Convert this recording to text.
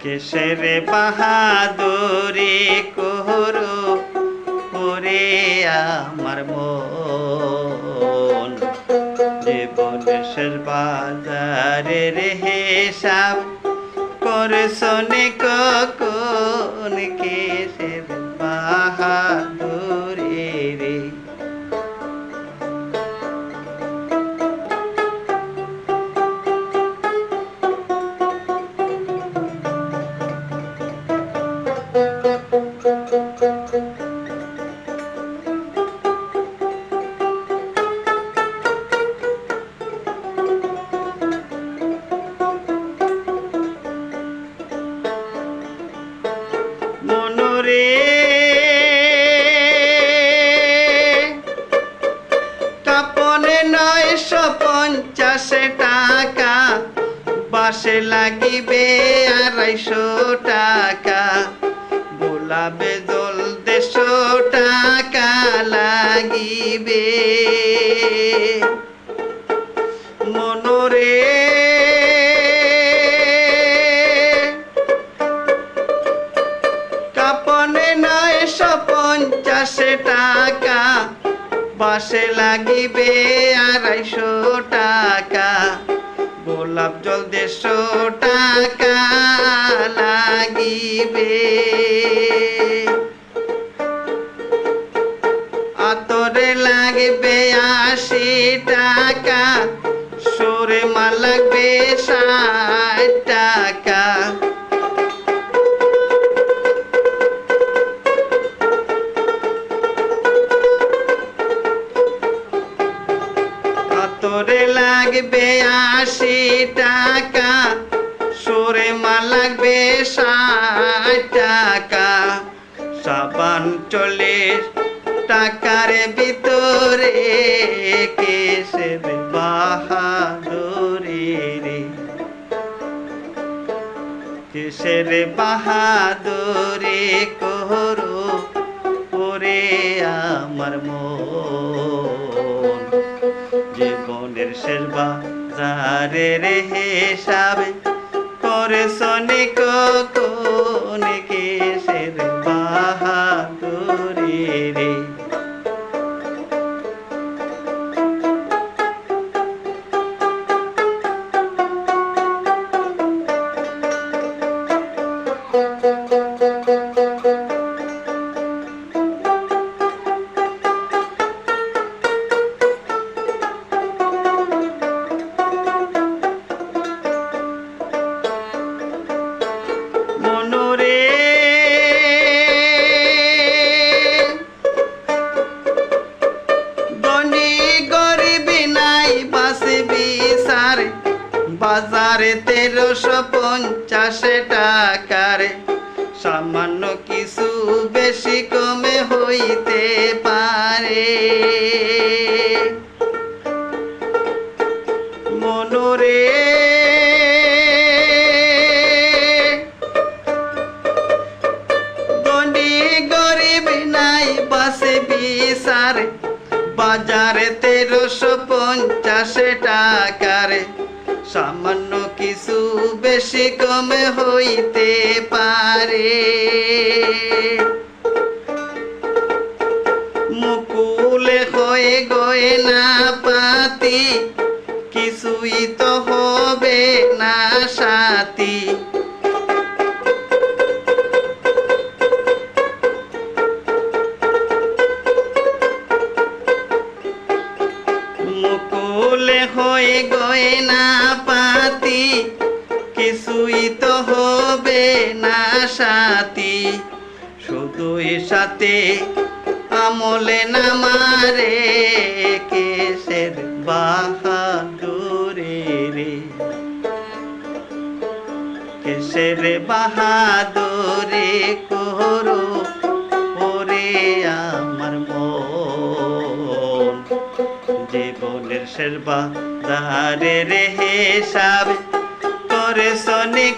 কিসের বাহাদুরি করো ওরে আমার মন, জীবনের শেষ বাজারের হিসাব করছনে কখন, কিসের বাহাদুরি রে। মনরে কাপনে 950 টাকা, বাসে লাগিবে 250 টাকা, গোলাপে জল 150 টাকা লাগিবে। মনরে কাপনে 950 টাকা, বাসে লাগিবে 250 টাকা, গোলাপ জল 150 টাকা লাগিবে। আতরে লাগবে 80 টাকা, সুরমা লাগবে 60 টাকা, আতরে লাগবে 80 টাকা, সুরমা লাগবে 60 টাকা, সাবান 40 টাকার ভিতরে, কিসের বাহাদুরি রে, কিসের বাহাদুরি করো ওরে আমার মন, জীবনের শেষ বাজারের হিসাবে করছনে কখন, কিসের বাহাদুরি রে। মনরে ধনী গরিব নাই বাঁচবি সারে, বাজারে 1350 টাকার, সামান্য কিছু বেশি কমে হইতে পারে। মনরে ধনী গরিব নাই বাঁচবি সারে, বাজারে 1350 টাকার, সামান্য কিছু বেশি কমে হইতে পারে। মুকুলে হয়ে গয়না পাতি, কিছুই তো হবে না সাথী, মুকুলে হয়ে গয়না পাতি, কিছুই তো হবে না সাথী, শুধুই সাথে আমলে না মারে, কিসের বাহাদুরি রে, কিসের বাহাদুরি করো ওরে আমার মন, জীবনের শেষ বাজারের হিসাব করছনে